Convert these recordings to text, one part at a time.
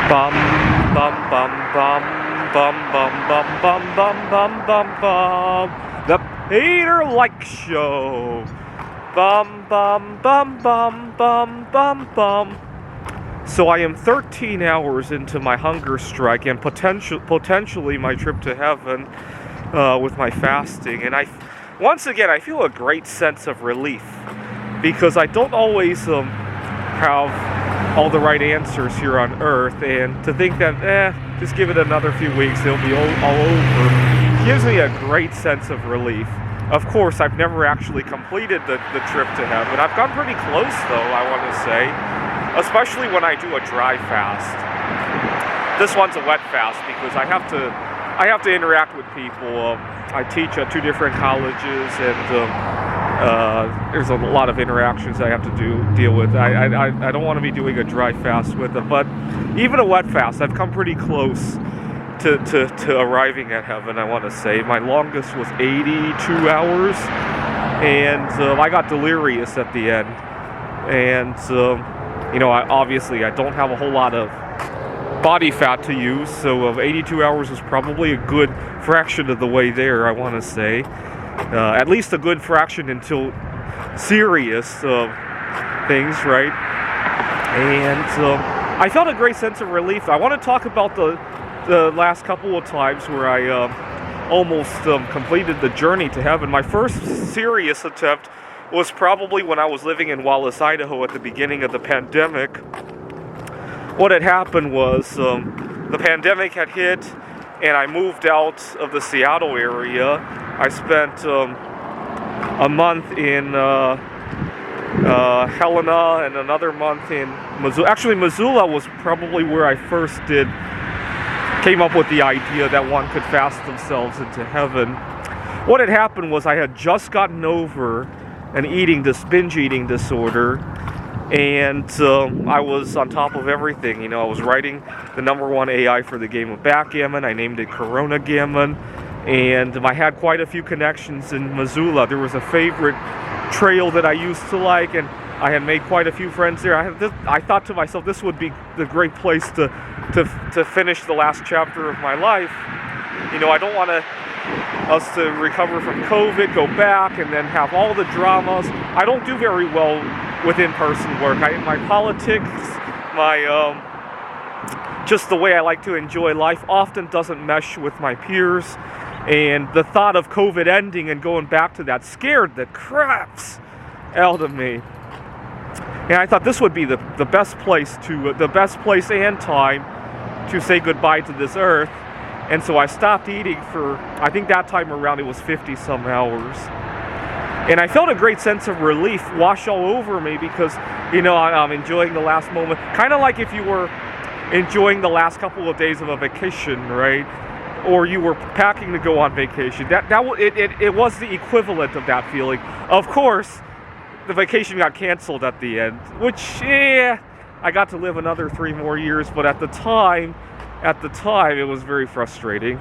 Bum bum bum bum bum bum bum bum bum bum bum bum. The Peter Like Show. Bum bum bum bum bum bum bum. So I am 13 hours into my hunger strike and potentially my trip to heaven with my fasting, and once again I feel a great sense of relief because I don't always have all the right answers here on earth, and to think that just give it another few weeks, it'll be all over, gives me a great sense of relief. Of course, I've never actually completed the trip to heaven. I've gone pretty close though, I want to say, especially when I do a dry fast. This one's a wet fast because I have to interact with people. I teach at 2 different colleges, and there's a lot of interactions I have to deal with. I don't want to be doing a dry fast with them, but even a wet fast, I've come pretty close to arriving at heaven, I want to say. My longest was 82 hours, and I got delirious at the end. And, obviously I don't have a whole lot of body fat to use, so 82 hours is probably a good fraction of the way there, I want to say. At least a good fraction until serious things, right? And I felt a great sense of relief. I want to talk about the last couple of times where I almost completed the journey to heaven. My first serious attempt was probably when I was living in Wallace, Idaho at the beginning of the pandemic. What had happened was the pandemic had hit, and I moved out of the Seattle area. I spent a month in Helena and another month in Missoula. Actually, Missoula was probably where I first came up with the idea that one could fast themselves into heaven. What had happened was I had just gotten over an binge eating disorder, and I was on top of everything. I was writing the #1 AI for the game of backgammon. I named it Corona Gammon, and I had quite a few connections in Missoula. There was a favorite trail that I used to like, and I had made quite a few friends there. I thought to myself, this would be the great place to finish the last chapter of my life. I don't want us to recover from COVID, go back, and then have all the dramas. I don't do very well with in-person work. My politics, just the way I like to enjoy life often doesn't mesh with my peers, and the thought of COVID ending and going back to that scared the craps out of me. And I thought this would be the best place and time to say goodbye to this earth. And so I stopped eating for, I think that time around it was 50 some hours. And I felt a great sense of relief wash all over me because, I'm enjoying the last moment. Kind of like if you were enjoying the last couple of days of a vacation, right? Or you were packing to go on vacation. It was the equivalent of that feeling. Of course, the vacation got canceled at the end, which, I got to live another 3 more years, but at the time, it was very frustrating.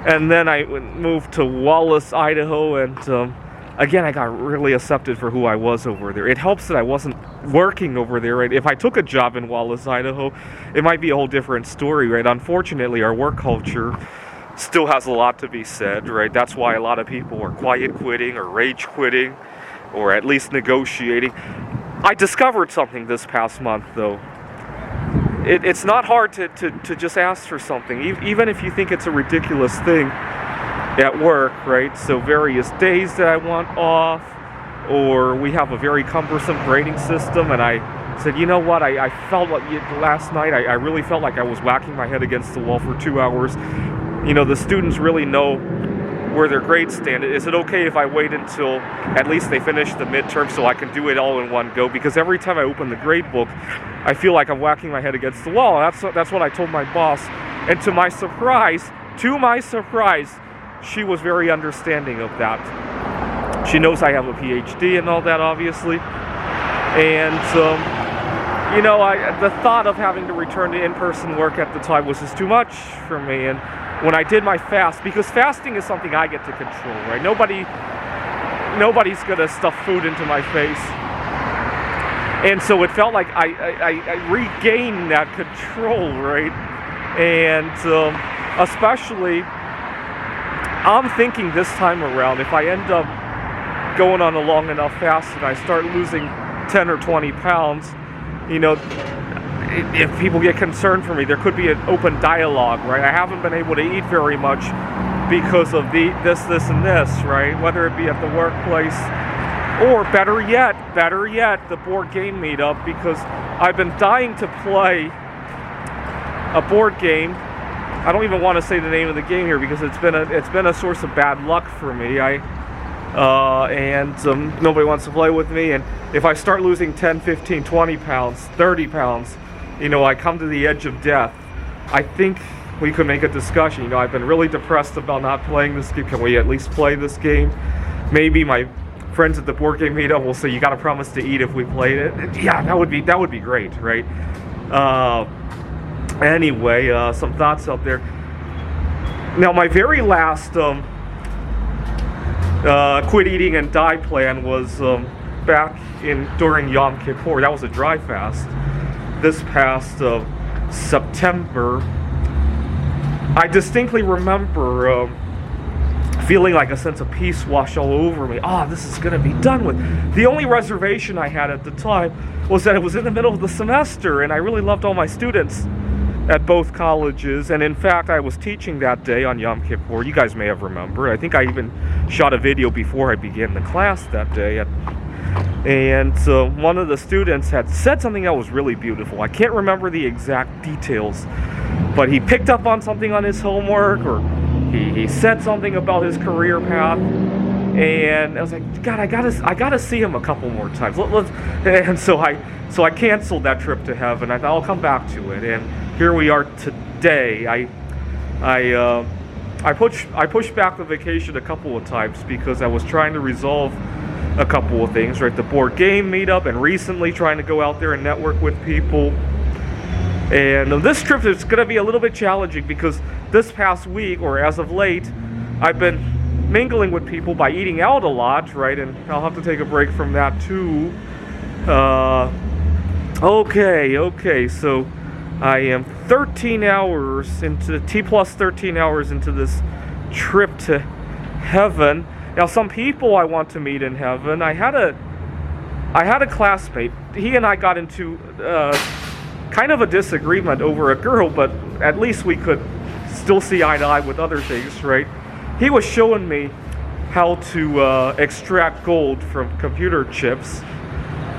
And then I moved to Wallace, Idaho, and again, I got really accepted for who I was over there. It helps that I wasn't working over there, right? If I took a job in Wallace, Idaho, it might be a whole different story, right? Unfortunately, our work culture still has a lot to be said, right? That's why a lot of people are quiet quitting or rage quitting, or at least negotiating. I discovered something this past month, though. It's not hard to just ask for something, even if you think it's a ridiculous thing at work, right? So various days that I want off, or we have a very cumbersome grading system, and I said, you know what, I felt like last night, I really felt like I was whacking my head against the wall for 2 hours. The students really know where their grades stand. Is it okay if I wait until at least they finish the midterm so I can do it all in one go? Because every time I open the grade book, I feel like I'm whacking my head against the wall. That's what I told my boss. And to my surprise, she was very understanding of that. She knows I have a PhD and all that, obviously. And, the thought of having to return to in-person work at the time was just too much for me. And when I did my fast, because fasting is something I get to control, right? Nobody's gonna stuff food into my face. And so it felt like I regained that control, right? And especially, I'm thinking this time around, if I end up going on a long enough fast and I start losing 10 or 20 pounds, you know, if people get concerned for me, there could be an open dialogue, right? I haven't been able to eat very much because of this, and this, right? Whether it be at the workplace or better yet, the board game meetup, because I've been dying to play a board game. I don't even want to say the name of the game here because it's been a source of bad luck for me. Nobody wants to play with me, and if I start losing 10, 15, 20 pounds, 30 pounds, you know, I come to the edge of death. I think we could make a discussion. You know, I've been really depressed about not playing this game. Can we at least play this game? Maybe my friends at the board game meetup will say, you got to promise to eat if we played it. Yeah, that would be great, right? Anyway, some thoughts out there. Now, my very last quit eating and die plan was back during Yom Kippur. That was a dry fast. This past September, I distinctly remember feeling like a sense of peace wash all over me. This is going to be done with. The only reservation I had at the time was that it was in the middle of the semester, and I really loved all my students at both colleges, and in fact, I was teaching that day on Yom Kippur. You guys may have remembered. I think I even shot a video before I began the class that day. And one of the students had said something that was really beautiful. I can't remember the exact details, but he picked up on something on his homework, or he said something about his career path, and I was like, God, I gotta see him a couple more times. And so I canceled that trip to heaven. I thought I'll come back to it, and here we are today. I pushed back the vacation a couple of times because I was trying to resolve a couple of things, right? The board game meetup, and recently trying to go out there and network with people. And this trip is going to be a little bit challenging because this past week, or as of late, I've been mingling with people by eating out a lot, right? And I'll have to take a break from that too. Okay, so I am 13 hours into T+13 hours into this trip to heaven. Now, some people I want to meet in heaven. I had a classmate. He and I got into kind of a disagreement over a girl, but at least we could still see eye to eye with other things, right? He was showing me how to extract gold from computer chips,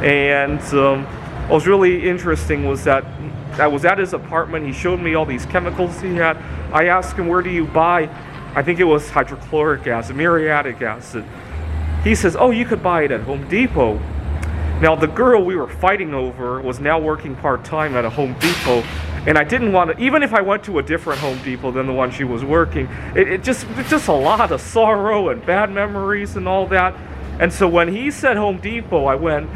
and what was really interesting was that I was at his apartment. He showed me all these chemicals he had. I asked him, where do you buy, I think it was hydrochloric acid, muriatic acid. He says, oh, you could buy it at Home Depot. Now, the girl we were fighting over was now working part-time at a Home Depot, and I didn't want to, even if I went to a different Home Depot than the one she was working, it's just a lot of sorrow and bad memories and all that. And so when he said Home Depot, I went,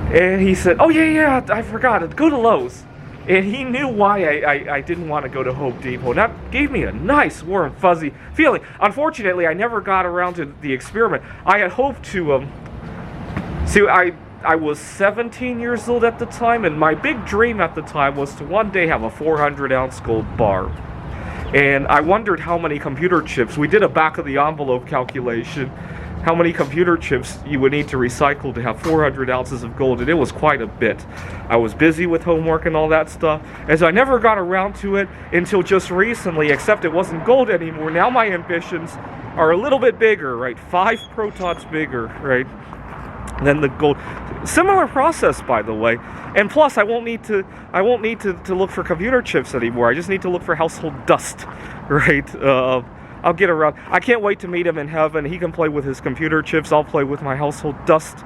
and he said, oh, yeah, I forgot it, go to Lowe's. And he knew why I didn't want to go to Home Depot. And that gave me a nice, warm, fuzzy feeling. Unfortunately, I never got around to the experiment. I had hoped to, I was 17 years old at the time, and my big dream at the time was to one day have a 400-ounce gold bar. And I wondered how many computer chips, we did a back-of-the-envelope calculation, how many computer chips you would need to recycle to have 400 ounces of gold, and it was quite a bit. I was busy with homework and all that stuff, and so I never got around to it until just recently, except it wasn't gold anymore. Now my ambitions are a little bit bigger, right? 5 protons bigger, right? Than the gold. Similar process, by the way. And plus, I won't need to look for computer chips anymore. I just need to look for household dust, right? I'll get around. I can't wait to meet him in heaven. He can play with his computer chips. I'll play with my household dust.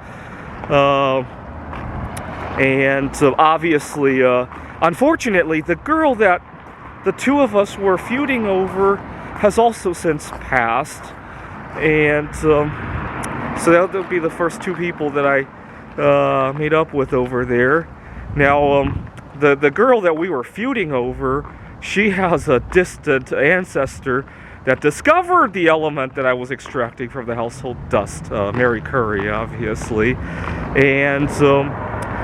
And obviously, unfortunately, the girl that the two of us were feuding over has also since passed. And so that'll be the first 2 people that I meet up with over there. Now, the girl that we were feuding over, she has a distant ancestor that discovered the element that I was extracting from the household dust, Mary Curry, obviously. And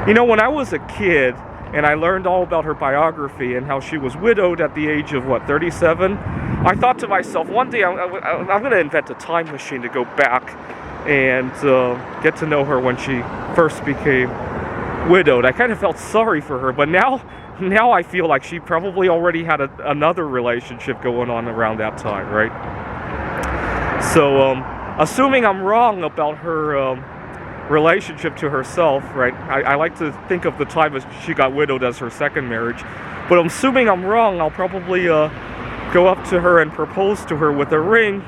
You know, when I was a kid and I learned all about her biography and how she was widowed at the age of, what, 37? I thought to myself, one day I'm going to invent a time machine to go back and get to know her when she first became widowed. I kind of felt sorry for her, but now I feel like she probably already had another relationship going on around that time, right? So, assuming I'm wrong about her relationship to herself, right? I like to think of the time as she got widowed as her second marriage, but assuming I'm wrong, I'll probably go up to her and propose to her with a ring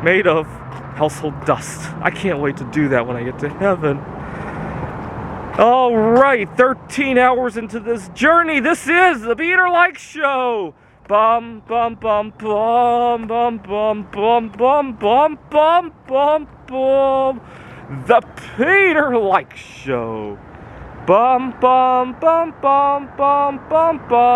made of household dust. I can't wait to do that when I get to heaven. All right, 13 hours into this journey. This is the Peter Likes Show. Bum bum bum bum bum bum bum bum bum bum bum bum. The Peter Likes Show. Bum bum bum bum bum bum bum.